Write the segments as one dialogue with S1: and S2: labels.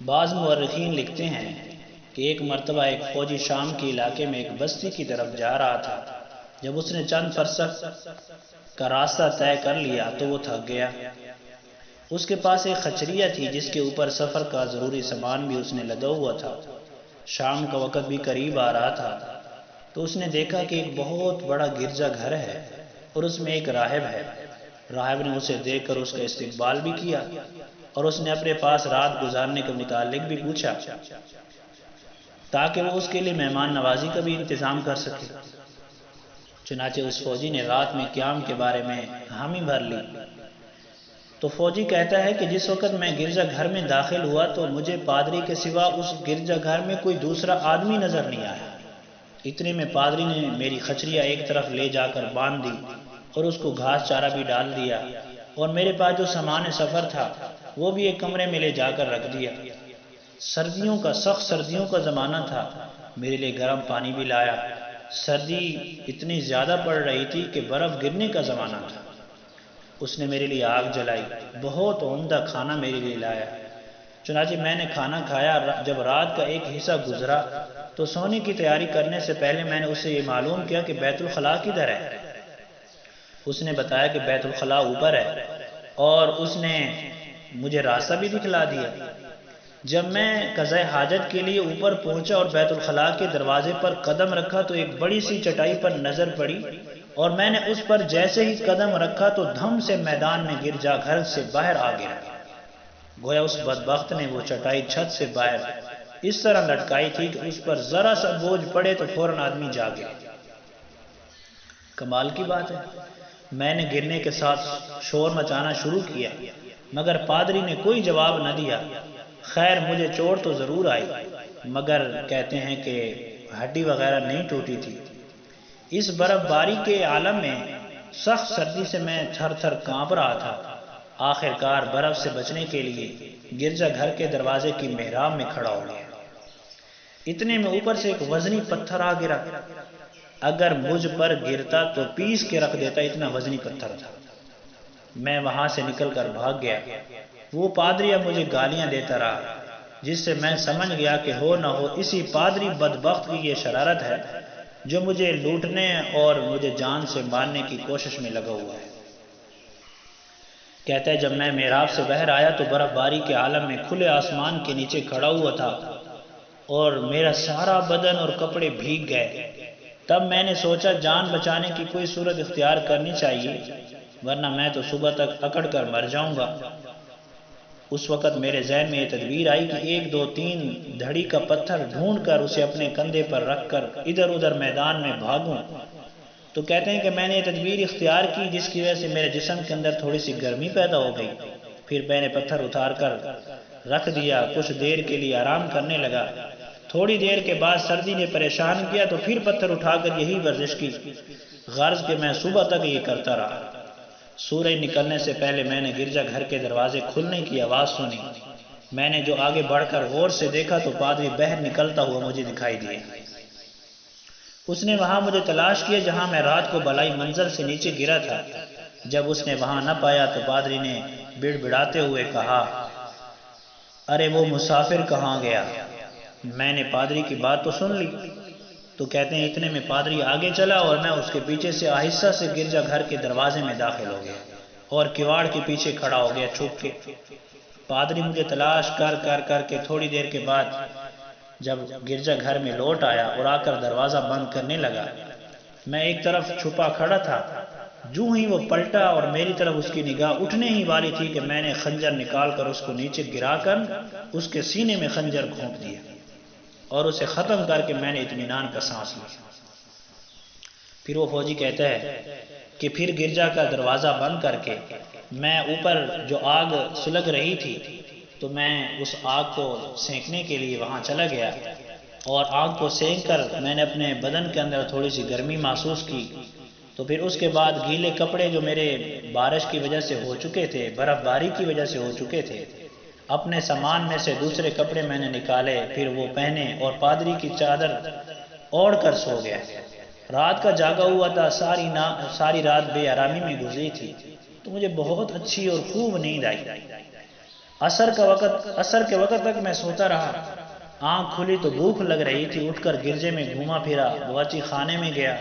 S1: بعض مورخین لکھتے ہیں کہ ایک مرتبہ ایک فوجی شام کے علاقے میں ایک بستی کی طرف جا رہا تھا۔ جب اس نے چند فرسخ کا راستہ طے کر لیا تو وہ تھک گیا۔ اس کے پاس ایک خچریہ تھی جس کے اوپر سفر کا ضروری سامان بھی اس نے لدا ہوا تھا۔ شام کا وقت بھی قریب آ رہا تھا تو اس نے دیکھا کہ ایک بہت بڑا گرجا گھر ہے اور اس میں ایک راہب ہے۔ راہب نے اسے دیکھ کر اس کا استقبال بھی کیا اور اس نے اپنے پاس رات گزارنے کے متعلق بھی پوچھا تاکہ وہ اس کے لیے مہمان نوازی کا بھی انتظام کر سکے۔ چنانچہ اس فوجی نے رات میں قیام کے بارے میں حامی بھر لی۔ تو فوجی کہتا ہے کہ جس وقت میں گرجا گھر میں داخل ہوا تو مجھے پادری کے سوا اس گرجا گھر میں کوئی دوسرا آدمی نظر نہیں آیا۔ اتنے میں پادری نے میری خچریہ ایک طرف لے جا کر باندھ دی اور اس کو گھاس چارہ بھی ڈال دیا، اور میرے پاس جو سامان سفر تھا وہ بھی ایک کمرے میں لے جا کر رکھ دیا۔ سخت سردیوں کا زمانہ تھا، میرے لیے گرم پانی بھی لایا۔ سردی اتنی زیادہ پڑ رہی تھی کہ برف گرنے کا زمانہ تھا۔ اس نے میرے لیے آگ جلائی، بہت عمدہ کھانا میرے لیے لایا۔ چنانچہ میں نے کھانا کھایا۔ جب رات کا ایک حصہ گزرا تو سونے کی تیاری کرنے سے پہلے میں نے اسے یہ معلوم کیا کہ بیت الخلاء کدھر ہے۔ اس نے بتایا کہ بیت الخلاء اوپر ہے اور اس نے مجھے راستہ بھی دکھلا دیا۔ جب میں قضاء حاجت کے لیے اوپر پہنچا اور بیت الخلاء کے دروازے پر قدم رکھا تو ایک بڑی سی چٹائی پر نظر پڑی، اور میں نے اس پر جیسے ہی قدم رکھا تو دھم سے میدان میں گرجا گھر سے باہر آ گیا۔ گویا اس بدبخت نے وہ چٹائی چھت سے باہر اس طرح لٹکائی تھی کہ اس پر ذرا سا بوجھ پڑے تو فوراً آدمی جاگے۔ کمال کی بات ہے، میں نے گرنے کے ساتھ شور مچانا شروع کیا مگر پادری نے کوئی جواب نہ دیا۔ خیر مجھے چوٹ تو ضرور آئی مگر کہتے ہیں کہ ہڈی وغیرہ نہیں ٹوٹی تھی۔ اس برف باری کے عالم میں سخت سردی سے میں تھر تھر کانپ رہا تھا۔ آخر کار برف سے بچنے کے لیے گرجا گھر کے دروازے کی محراب میں کھڑا ہو گیا۔ اتنے میں اوپر سے ایک وزنی پتھر آ گرا۔ اگر مجھ پر گرتا تو پیس کے رکھ دیتا، اتنا وزنی پتھر تھا۔ میں وہاں سے نکل کر بھاگ گیا۔ وہ پادری اب مجھے گالیاں دیتا رہا، جس سے میں سمجھ گیا کہ ہو نہ ہو اسی پادری بدبخت کی یہ شرارت ہے جو مجھے لوٹنے اور مجھے جان سے مارنے کی کوشش میں لگا ہوا ہے۔ کہتا ہے جب میں محراب سے باہر آیا تو برف باری کے عالم میں کھلے آسمان کے نیچے کھڑا ہوا تھا اور میرا سارا بدن اور کپڑے بھیگ گئے۔ تب میں نے سوچا جان بچانے کی کوئی صورت اختیار کرنی چاہیے ورنہ میں تو صبح تک اکڑ کر مر جاؤں گا۔ اس وقت میرے ذہن میں یہ تدبیر آئی کہ 1 2 3 دھڑی کا پتھر ڈھونڈ کر اسے اپنے کندھے پر رکھ کر ادھر ادھر میدان میں بھاگوں۔ تو کہتے ہیں کہ میں نے یہ تدبیر اختیار کی جس کی وجہ سے میرے جسم کے اندر تھوڑی سی گرمی پیدا ہو گئی۔ پھر میں نے پتھر اتار کر رکھ دیا، کچھ دیر کے لیے آرام کرنے لگا۔ تھوڑی دیر کے بعد سردی نے پریشان کیا تو پھر پتھر اٹھا کر یہی ورزش کی، غرض کہ میں صبح تک یہ کرتا رہا۔ سورج نکلنے سے پہلے میں نے گرجا گھر کے دروازے کھلنے کی آواز سنی۔ میں نے جو آگے بڑھ کر غور سے دیکھا تو پادری باہر نکلتا ہوا مجھے دکھائی دیا۔ اس نے وہاں مجھے تلاش کیا جہاں میں رات کو بلائی منزل سے نیچے گرا تھا۔ جب اس نے وہاں نہ پایا تو پادری نے بڑبڑاتے ہوئے کہا، ارے وہ مسافر کہاں گیا؟ میں نے پادری کی بات تو سن لی۔ تو کہتے ہیں اتنے میں پادری آگے چلا اور میں اس کے پیچھے سے آہستہ سے گرجا گھر کے دروازے میں داخل ہو گیا اور کواڑ کے پیچھے کھڑا ہو گیا چھپ کے۔ پادری مجھے تلاش کر کر کر کے تھوڑی دیر کے بعد جب گرجا گھر میں لوٹ آیا اور آ کر دروازہ بند کرنے لگا، میں ایک طرف چھپا کھڑا تھا۔ جو ہی وہ پلٹا اور میری طرف اس کی نگاہ اٹھنے ہی والی تھی کہ میں نے خنجر نکال کر اس کو نیچے گرا کر اس کے سینے میں خنجر گھونپ دیا اور اسے ختم کر کے میں نے اطمینان کا سانس لیا۔ پھر وہ فوجی کہتا ہے کہ پھر گرجا کا دروازہ بند کر کے میں اوپر جو آگ سلگ رہی تھی تو میں اس آگ کو سینکنے کے لیے وہاں چلا گیا اور آگ کو سینک کر میں نے اپنے بدن کے اندر تھوڑی سی گرمی محسوس کی۔ تو پھر اس کے بعد گیلے کپڑے جو میرے بارش کی وجہ سے ہو چکے تھے، برف باری کی وجہ سے ہو چکے تھے، اپنے سامان میں سے دوسرے کپڑے میں نے نکالے، پھر وہ پہنے اور پادری کی چادر اوڑھ کر سو گیا۔ رات کا جاگا ہوا تھا، ساری رات بے آرامی میں گزری تھی تو مجھے بہت اچھی اور خوب نیند آئی۔ عصر کے وقت تک میں سوتا رہا۔ آنکھ کھلی تو بھوک لگ رہی تھی، اٹھ کر گرجے میں گھوما پھرا، باورچی خانے میں گیا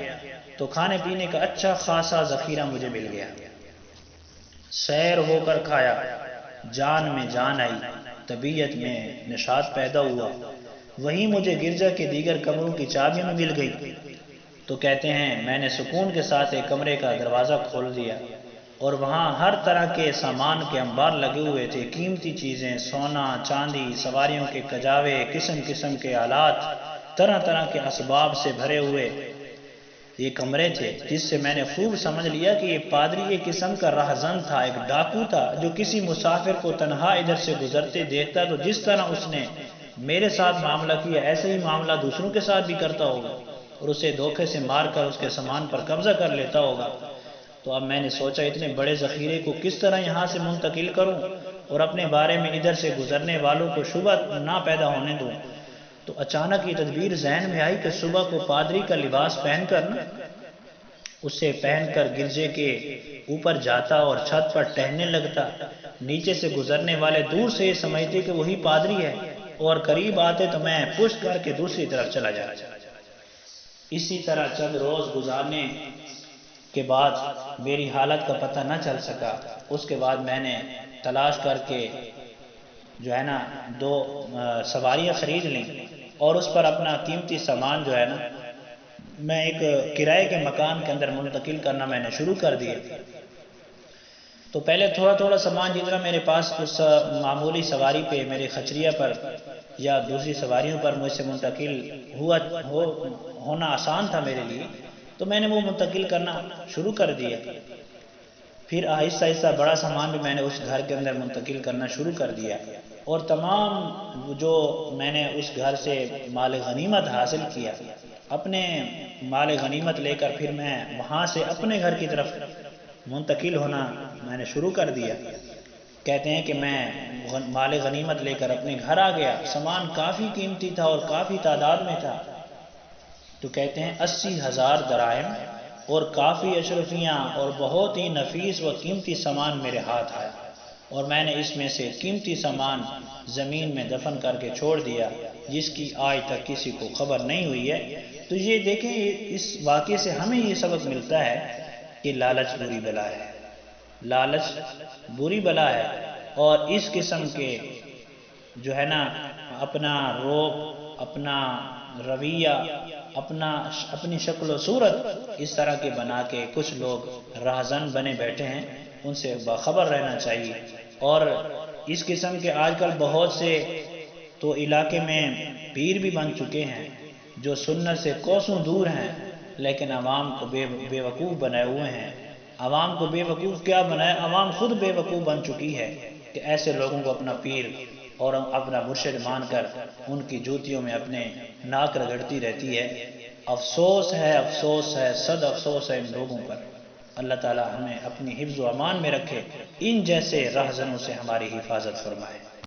S1: تو کھانے پینے کا اچھا خاصا ذخیرہ مجھے مل گیا۔ سیر ہو کر کھایا، جان میں جان آئی، طبیعت میں نشاط پیدا ہوا۔ وہیں مجھے گرجا کے دیگر کمروں کی چابیاں بھی مل گئی۔ تو کہتے ہیں میں نے سکون کے ساتھ ایک کمرے کا دروازہ کھول دیا اور وہاں ہر طرح کے سامان کے انبار لگے ہوئے تھے، قیمتی چیزیں، سونا چاندی، سواریوں کے کجاوے، قسم قسم کے آلات، طرح طرح کے اسباب سے بھرے ہوئے یہ کمرے تھے، جس سے میں نے خوب سمجھ لیا کہ یہ پادری ایک قسم کا راہزن تھا، ایک ڈاکو تھا، جو کسی مسافر کو تنہا ادھر سے گزرتے دیکھتا تو جس طرح اس نے میرے ساتھ معاملہ کیا ایسے ہی معاملہ دوسروں کے ساتھ بھی کرتا ہوگا اور اسے دھوکے سے مار کر اس کے سامان پر قبضہ کر لیتا ہوگا۔ تو اب میں نے سوچا اتنے بڑے ذخیرے کو کس طرح یہاں سے منتقل کروں اور اپنے بارے میں ادھر سے گزرنے والوں کو شبہ نہ پیدا ہونے دوں۔ تو اچانک یہ تدبیر ذہن میں آئی کہ صبح کو پادری کا لباس پہن کر اسے پہن کر گرجے کے اوپر جاتا اور چھت پر ٹہلنے لگتا۔ نیچے سے گزرنے والے دور سے یہ سمجھتے کہ وہی پادری ہے اور قریب آتے تو میں پشت کر کے دوسری طرف چلا جاتا۔ اسی طرح چند روز گزارنے کے بعد میری حالت کا پتہ نہ چل سکا۔ اس کے بعد میں نے تلاش کر کے جو ہے نا 2 سواریاں خرید لیں اور اس پر اپنا قیمتی سامان جو ہے نا میں ایک کرائے کے مکان کے اندر منتقل کرنا میں نے شروع کر دیا۔ تو پہلے تھوڑا تھوڑا سامان جتنا میرے پاس اس معمولی سواری پہ میرے خچریہ پر یا دوسری سواریوں پر مجھ سے منتقل ہونا آسان تھا میرے لیے، تو میں نے وہ منتقل کرنا شروع کر دیا۔ پھر آہستہ آہستہ بڑا سامان بھی میں نے اس گھر کے اندر منتقل کرنا شروع کر دیا اور تمام جو میں نے اس گھر سے مال غنیمت حاصل کیا، اپنے مال غنیمت لے کر پھر میں وہاں سے اپنے گھر کی طرف منتقل ہونا میں نے شروع کر دیا۔ کہتے ہیں کہ میں مال غنیمت لے کر اپنے گھر آ گیا، سامان کافی قیمتی تھا اور کافی تعداد میں تھا۔ تو کہتے ہیں 80,000 دراہم اور کافی اشرفیاں اور بہت ہی نفیس و قیمتی سامان میرے ہاتھ آیا اور میں نے اس میں سے قیمتی سامان زمین میں دفن کر کے چھوڑ دیا، جس کی آج تک کسی کو خبر نہیں ہوئی ہے۔ تو یہ دیکھیں اس واقعے سے ہمیں یہ سبق ملتا ہے کہ لالچ بری بلا ہے، لالچ بری بلا ہے، اور اس قسم کے جو ہے نا اپنا روب، اپنا رویہ، اپنی شکل و صورت اس طرح کے بنا کے کچھ لوگ راہزن بنے بیٹھے ہیں، ان سے باخبر رہنا چاہیے۔ اور اس قسم کے آج کل بہت سے تو علاقے میں پیر بھی بن چکے ہیں جو سنت سے کوسوں دور ہیں، لیکن عوام کو بے وقوف بنائے ہوئے ہیں۔ عوام کو بے وقوف کیا بنائے، عوام خود بے وقوف بن چکی ہے کہ ایسے لوگوں کو اپنا پیر اور اپنا مرشد مان کر ان کی جوتیوں میں اپنے ناک رگڑتی رہتی ہے۔ افسوس ہے، افسوس ہے، صد افسوس ہے ان لوگوں پر۔ اللہ تعالی ہمیں اپنی حفظ و امان میں رکھے، ان جیسے راہزنوں سے ہماری حفاظت فرمائے۔